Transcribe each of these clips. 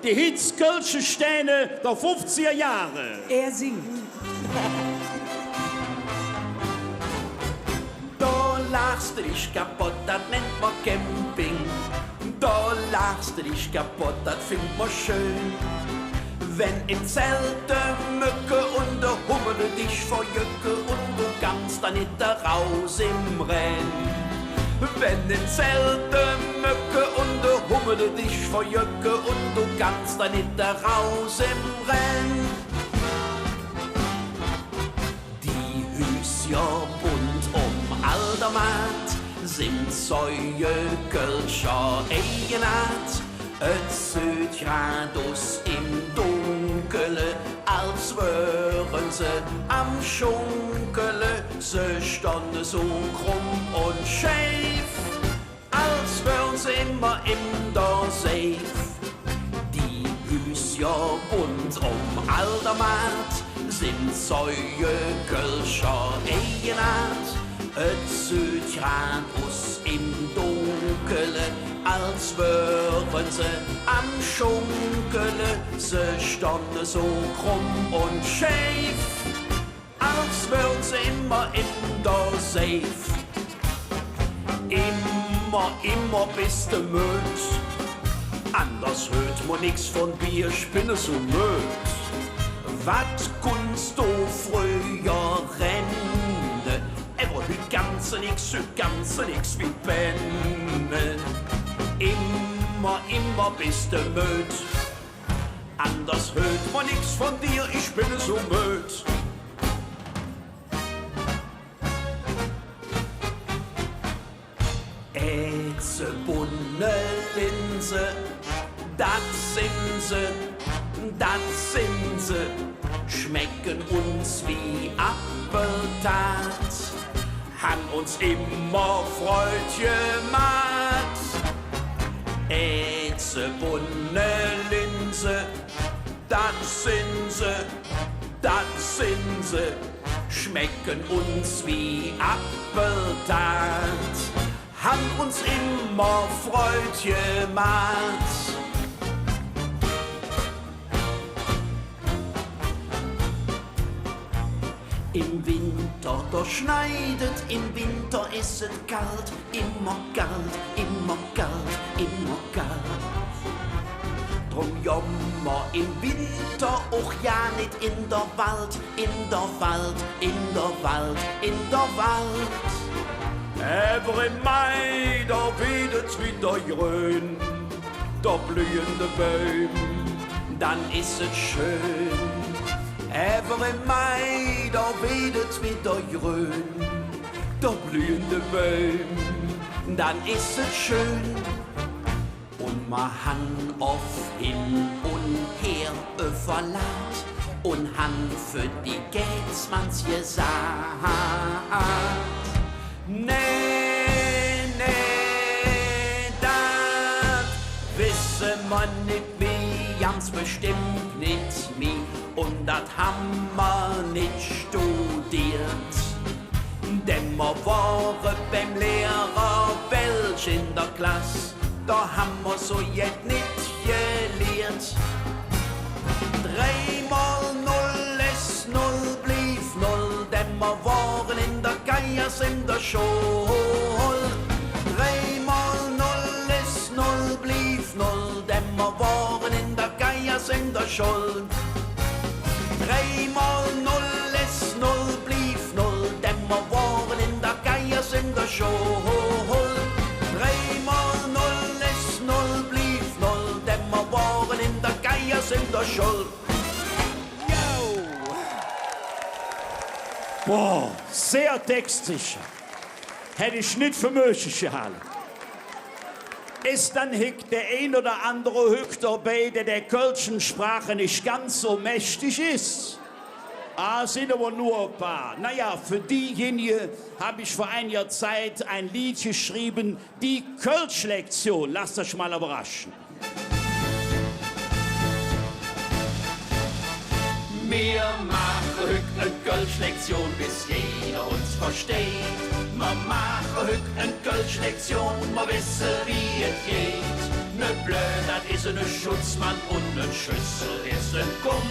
die Hits Kölsche Stähne der 50er Jahre. Er singt. Da lachst du dich kaputt, das nennt man Camping. Da lachst du dich kaputt, das findet man schön. Wenn im Zelt der Mücke und der Hummel dich verjücke und du kannst da nicht raus im Renn. Wenn im Zelt der Mücke und der Hummel dich verjücke und du kannst da nicht raus im Renn. Die Hüsja bunt Aldermatt sind Säue Kölscher Eigenart. Et söt gradus im Dunkele, als wären sie am Schunkele. Sie standen so krumm und scheef, als wären sie immer in der Safe. Die Hüsja bunt Aldermatt sind Säue Kölscher Eigenart. Et söt gradus im Dunkele, als wären sie am Schunkele. Sie standen so krumm und scheef, als wären sie immer in der Safe. Immer bist du müd, anders hört man nix von Bier, spinne so müd. Wat kunst du früher rennen? Er war hüt ganze nix wie Pennen. Immer bist du müd, anders hört man nix von dir, ich bin so müd. Ätze, bunne Linse, dat sind sie, schmecken uns wie Appeltat, han uns immer Freud gemacht. Ätze, bunne Linse, dat sind sie, schmecken uns wie Appeltat, han uns immer Freud gemacht. Im Winter, da schneidet, im Winter ist es kalt, immer kalt, immer kalt, immer kalt. Drum jammer im Winter auch ja nicht in der Wald, in der Wald, in der Wald, in der Wald. Aber im Mai, da wedet's wieder grün, da blühende Bäume, dann ist es schön. Aber im Mai, da wedet's wieder grün, da blühende Bäume, dann ist es schön. Und man han oft hin und her verlangt und han für die Gätsmanns gesagt, nee, dat wisse man nicht wie, ganz bestimmt nicht wie. Und dat haben wir nicht studiert, denn wir waren beim Lehrer Welsch in der Klasse, da haben wir so jet nicht gelehrt. 3 mal 0 ist 0, blieb 0, denn wir waren in der Geiers in der Schule. 3 mal 0 ist 0, blieb 0, denn wir waren in der Geiers in der Schule. 3 mal 0 ist 0, blieb 0, denn wir waren in der Geiers in der Schule. 3 mal 0 ist 0, blieb 0, denn wir waren in der Geiers in der Schule. Boah, sehr textsicher. Hätte ich nicht für möglich gehalten. Ist dann hick der ein oder andere Hück dabei, der Kölschen Sprache nicht ganz so mächtig ist? Ah, sind aber nur ein paar. Naja, für diejenigen habe ich vor einiger Zeit ein Lied geschrieben, die Kölsch-Lektion. Lasst euch mal überraschen. Wir machen heute eine Kölsch-Lektion, bis jeder uns versteht. Wir machen heute eine Kölsch-Lektion, wir wissen, wie es geht. Ne Blöd, dat is een Schutzmann und ne Schüssel ist ein Gumm.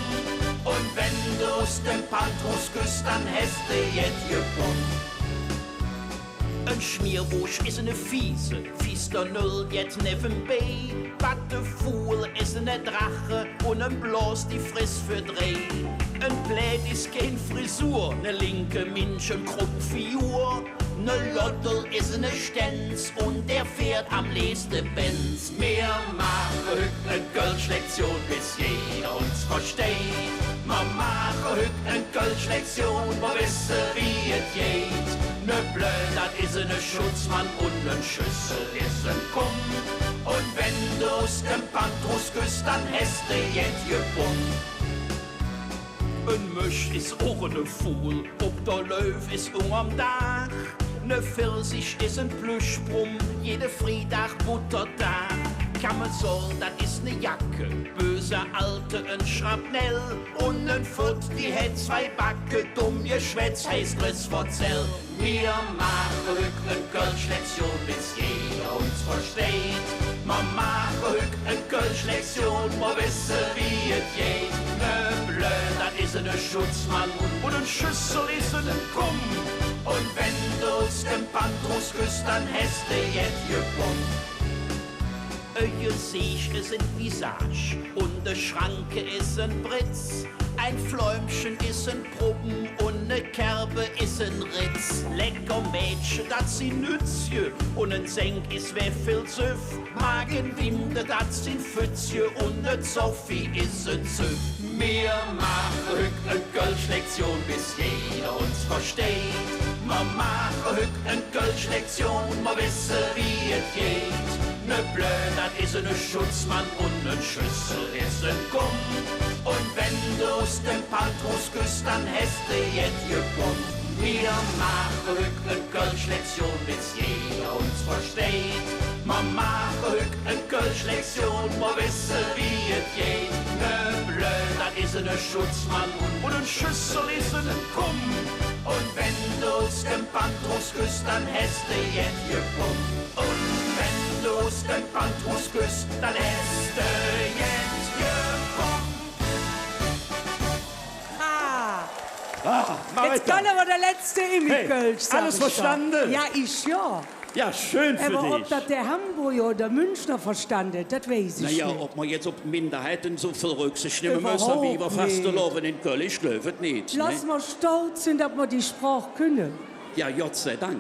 Und wenn du's dem Pantrus küsst, dann hast du jetzt gebunden. Ein Schmierbusch ist eine Fiese, Fiester Null jetzt neben B. Battefuhl ist eine Drache und ein Bloß die Friss für Dreh. Ein Bläd ist kein Frisur, ne linke Minchen Kruppfigur. Ne Lottel ist eine Stenz und der fährt am nächsten Benz. Wir machen heute ne Kölsch-Lektion, bis jeder uns versteht. Wir machen heute ne Kölsch-Lektion, wo wissen wie es geht. Ne Blöd, dat is een Schutzmann und ne Schüssel ist ein Kumm. Und wenn du's dem Pantrus küsst, dann hast du jetzt gebunden. Ein Misch ist auch ne Fuhl, ob der Löw ist am Dach. Ne Pfirsich ist ein Plüschbrumm, jede Freitag Butterdach. Camisole, dat is ne Jacke, böse Alte, ein Schrapnell. Und ein Foot, die hat zwei Backe, dumm Geschwätz heißt Rissverzell. Wir machen heute ne Kölsch-Lektion, bis jeder uns versteht. Wir machen heute ne Kölsch-Lektion, wo wissen wie es geht. Ne Blöd, dat is ein Schutzmann und ein Schüssel ist ein Kumm. Und wenn du's dem Pantrus küsst, dann hast du jetzt gebunden. Ein Gesicht ist ein Visage und eine Schranke ist ein Britz. Ein Fläumchen ist ein Proben und eine Kerbe ist ein Ritz. Lecker Mädchen, das sind Nützje und ein Senk ist Weffelzüff. Magenwinde, das sind Pfützje und eine Sophie ist ein Züff. Wir machen heute eine Kölsch-Lektion, bis jeder uns versteht. Wir machen heute eine Kölsch-Lektion, wir wissen wie es geht. Ne Blöd, dat is een Schutzmann und ne Schüssel ist ein Gumm. Und wenn du's dem Pantrus küsst, dann hast du jetzt gebunden. Wir machen heute ne Kölsch-Lektion, bis jeder uns versteht. Wir machen heute ne Kölsch-Lektion, wir wissen wie es geht. Ne Blöd, dat is een Schutzmann und ein Schüssel ist ein Gumm. Und wenn du's dem Pantrus küsst, dann hast du jetzt gebunden. Und wenn du's den Pantrus küsst, dann hast du jetzt gebunden. Jetzt kann aber der letzte Immi-Kölsch sein. Alles verstanden? Ja, ich ja. Ja, schön für Aber ob dich. das der Hamburger oder Münchner verstanden, das weiß ich Naja, nicht. ob man jetzt auf Minderheiten so viel Rücksicht nehmen müssen, Überhaupt wie wir fast nicht. laufen in Köln, ich glaube nicht. Lass Ne? mal stolz sind, dass wir die Sprache können. Ja, Gott sei Dank.